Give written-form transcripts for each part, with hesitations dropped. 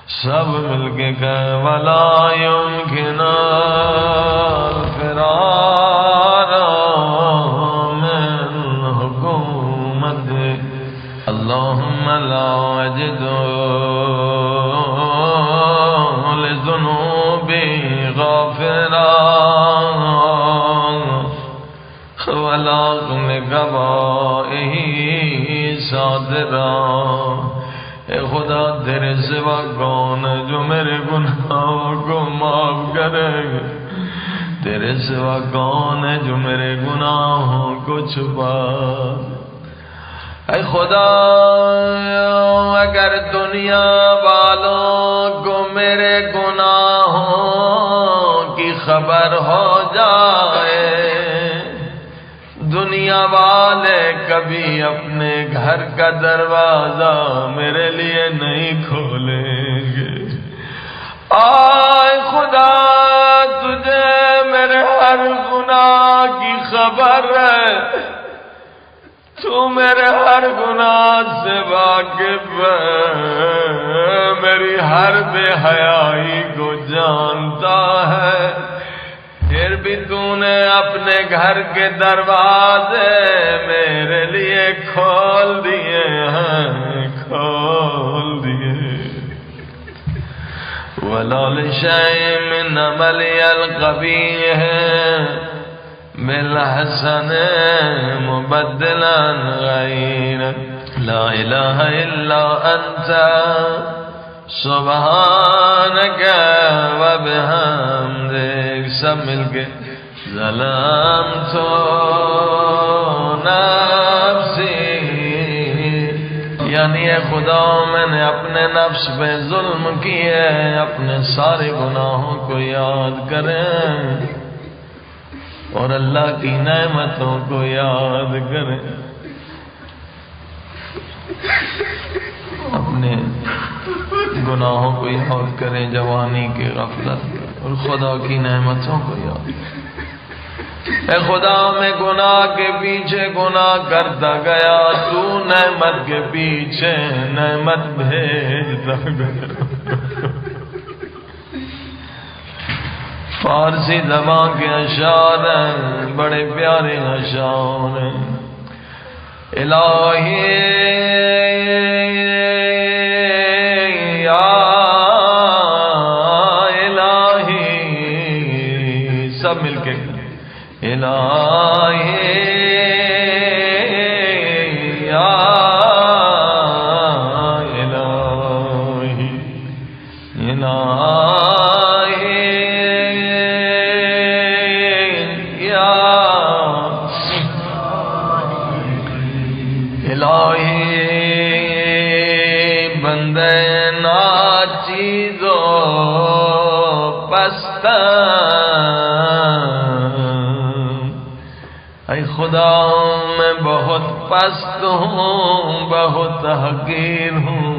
सब मिलके कहे वला युमकिनु फिरार मिन हुकूमत अल्लाहुम्मा ला अजिदु लिज़ुनूबी गाफिरा वला लिक़बाइही सादिरा। ए खुदा तेरे सिवा कौन है जो मेरे गुनाहों को माफ करेगा? तेरे सिवा कौन है जो मेरे गुनाहों को छुपा? ऐ खुदा अगर दुनिया वालों को मेरे गुनाहों की खबर हो जाए, दुनिया वाले कभी अपने घर का दरवाजा मेरे लिए नहीं खोलेंगे। आए खुदा तुझे मेरे हर गुनाह की खबर है, तू मेरे हर गुनाह से वाकिफ है, मेरी हर बेहयाई को जानता है। फिर भी तूने अपने घर के दरवाजे मेरे लिए खोल दिए हैं, खोल दिए। वला लिशैइन मिन अमलियल क़बीह बिलहसन मुबद्दिलन गैरक ला इलाहा इल्ला अंता सुब्हानक व बिहम्दिक। सब मिलके ज़लमतु नफ्सी, यानी ये खुदा मैंने अपने नफ्स पे जुल्म किए, अपने सारे गुनाहों को याद करें और अल्लाह की नेमतों को याद करें। अपने गुनाहों को याद करें, जवानी की गफलत और खुदा की नेमतों को याद करें। ऐ खुदा मैं गुनाह के पीछे गुनाह करता गया, तू नेमत के पीछे नेमत भेजता गया। फारसी ज़बान के अशार हैं, बड़े प्यारे अशार हैं। इलाही या इलाही, सब मिलके इलाही या इलाही इलाही या इलाही। बंदे नाचीज़ो पस्ता, ऐ खुदा मैं बहुत पस्त हूँ, बहुत हकीर हूँ।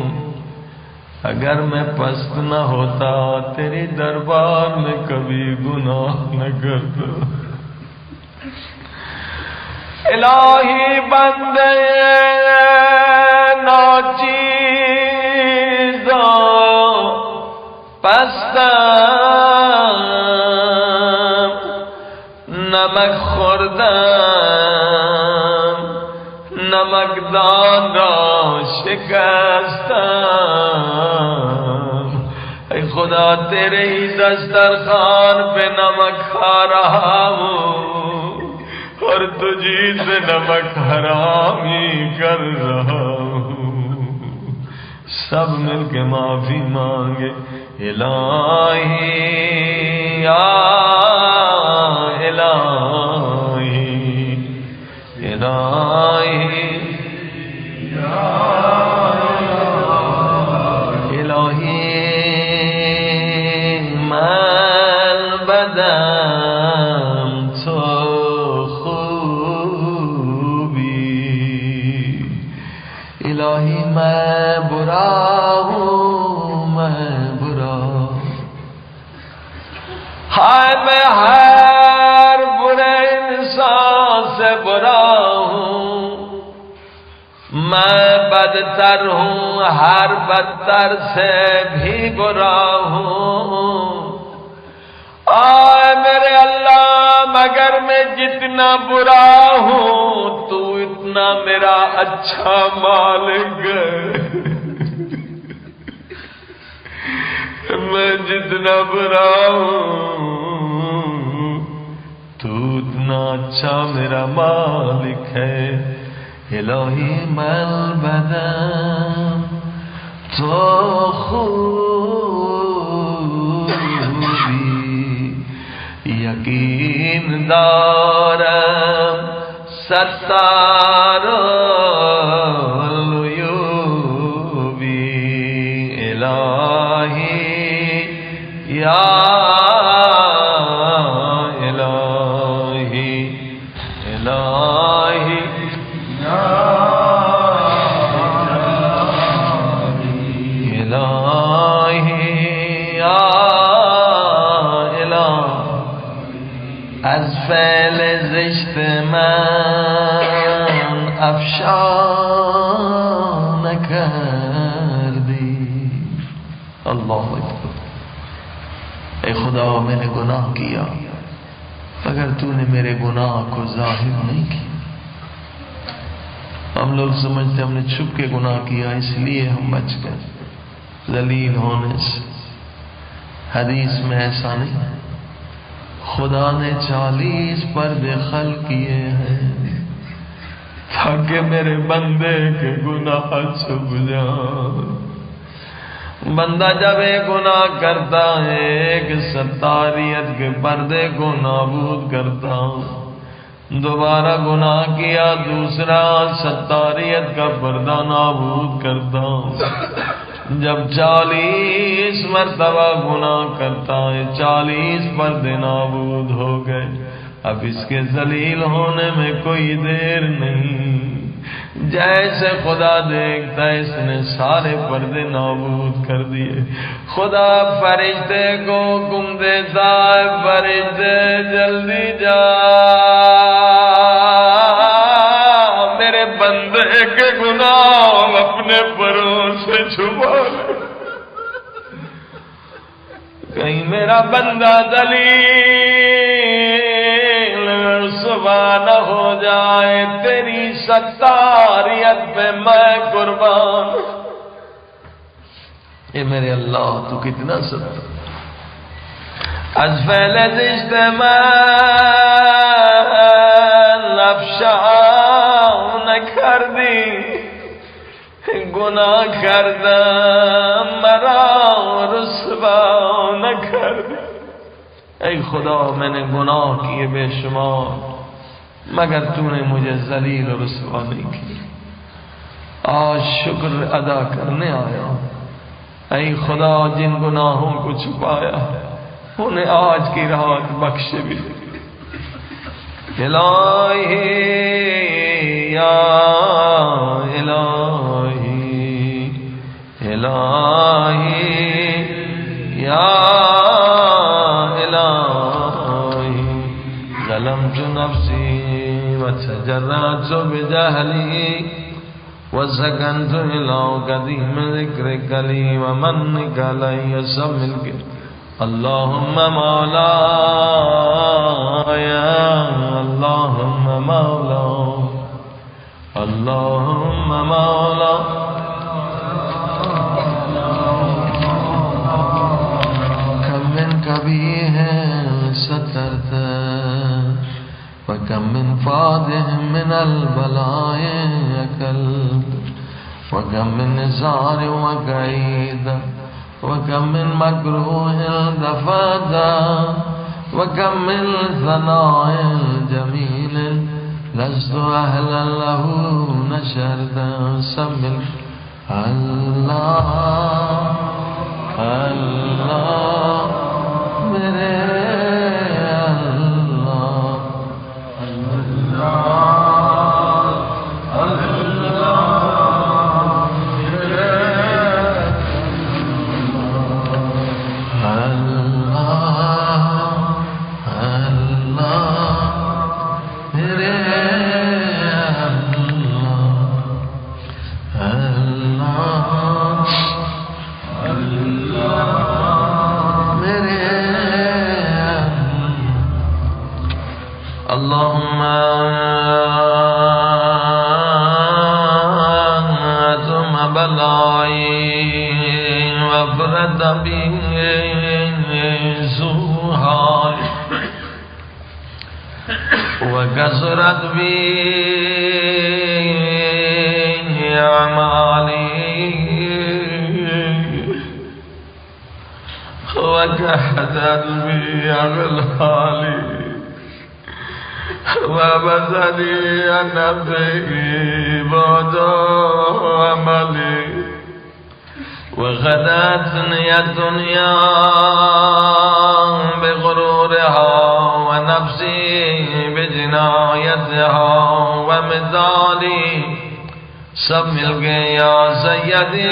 अगर मैं पस्त न होता तेरे दरबार में कभी गुनाह न करता। इलाही बंदे नाचीज़ो पस्ता, नमक खुर्दम नमकदान शिकस्ता। ऐ खुदा तेरे ही दस्तरखान पे नमक खा रहा हूँ और तुझी से नमक हरामी कर रहा हूँ। सब मिलके माफी मांगे। इलाही या इलाही इलाही इलाही मन बदम तो खूबी। इलाही मैं बुरा हूँ, मैं बुरा। हाय मैं हर बुरे इंसान से बुरा हूँ, मैं बद बदतर हूँ, हर बदतर से भी बुरा हूँ। आए मेरे अल्लाह, मगर मैं जितना बुरा हूँ तू इतना मेरा अच्छा मालिक है। मैं जितना बुरा हूँ तू उतना अच्छा मेरा मालिक है। इलाही मल बदन तो खूबी यकीन दारम सत्तारुल उयूबी। इलाही या इलाही इलाही इलाही या از فعل زشت من افشا نکردی. اللہ اکبر. اے خدا میں نے گناہ کیا مگر تو نے میرے گناہ کو ظاہر نہیں کیا. ہم لوگ سمجھتے ہم نے چھپ کے گناہ کیا اس لیے ہم بچ گئے ذلیل ہونے سے. حدیث میں ایسا نہیں. خدا نے 40 پردے خلق کیے ہیں تاکہ میرے بندے کے گناہ چھپ جائیں. بندہ جب ایک گناہ کرتا ہے ایک ستاریت کے پردے کو نابود کرتا ہوں. دوبارہ گناہ کیا دوسرا ستاریت کا پردہ نابود کرتا ہوں. جب 40 مرتبہ گناہ کرتا ہے 40 پردے نابود ہو گئے. اب اس کے ذلیل ہونے میں کوئی دیر نہیں. جیسے خدا دیکھتا ہے اس نے سارے پردے نابود کر دیے. خدا فرشتے کو حکم دیتا ہے فرشتے جلدی جا میرے بندے کے گناہ اپنے پروں سے چھپا لے. کہیں میرا بندہ ذلیل رسوا نہ ہو جائے. تیری ستاریت پہ میں قربان. اے میرے اللہ تو کتنا ستر. از فعل زشت من افشا نکردی. گناہ کردم مرا رسوا نکردی. اے خدا میں نے گناہ کیے بے شمار مگر تو نے مجھے ذلیل و رسوا نہیں کیا. آج شکر ادا کرنے آیا. اے خدا جن گناہوں کو چھپایا انہیں آج کی رات بخش بھی. الہی یا الہی الہی یا الہی ظلمت نفسی وتجرعت بجهلی وسكنت إلى قديم ذكرك لي ومنك علي سملك. اللهم مولاي اللهم مولاي اللهم مولاي. كم من قبيح سترت وكم من فاضح من البلاء أكلت وكم من نزار وكيد وكم من مكروه دفعت وكم من ثناء جميل لست أهلا له نشرت. سمل الله الله میرے Allah वफरत बी सुहाल वकसरत बी अमाली वकहदत बी अगलाली वबसरी नफ्सी बदो अमली वगदतनी दुनिया बेगुरूरहा वनफ्सी बेजिनायतहा वमिज़ाली सब मिल गए या सय्यदी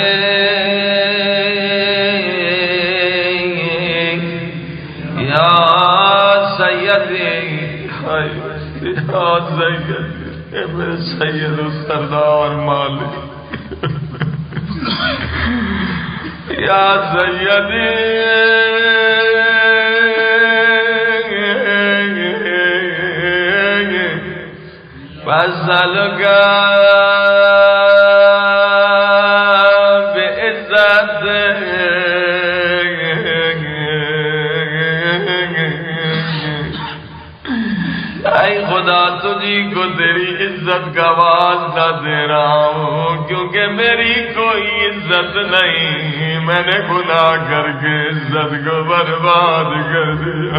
या सय्यदी या सय्यदी मेरे सैयद सरदार मालिक या सय्यदी फसलका बेइज्जत ऐ खुदा तुझी को तेरी इज्जत का वास्ता दे रहा हूँ क्योंकि मेरी कोई इज्जत नहीं, मैंने गुनाह करके इज्जत को बर्बाद कर दिया।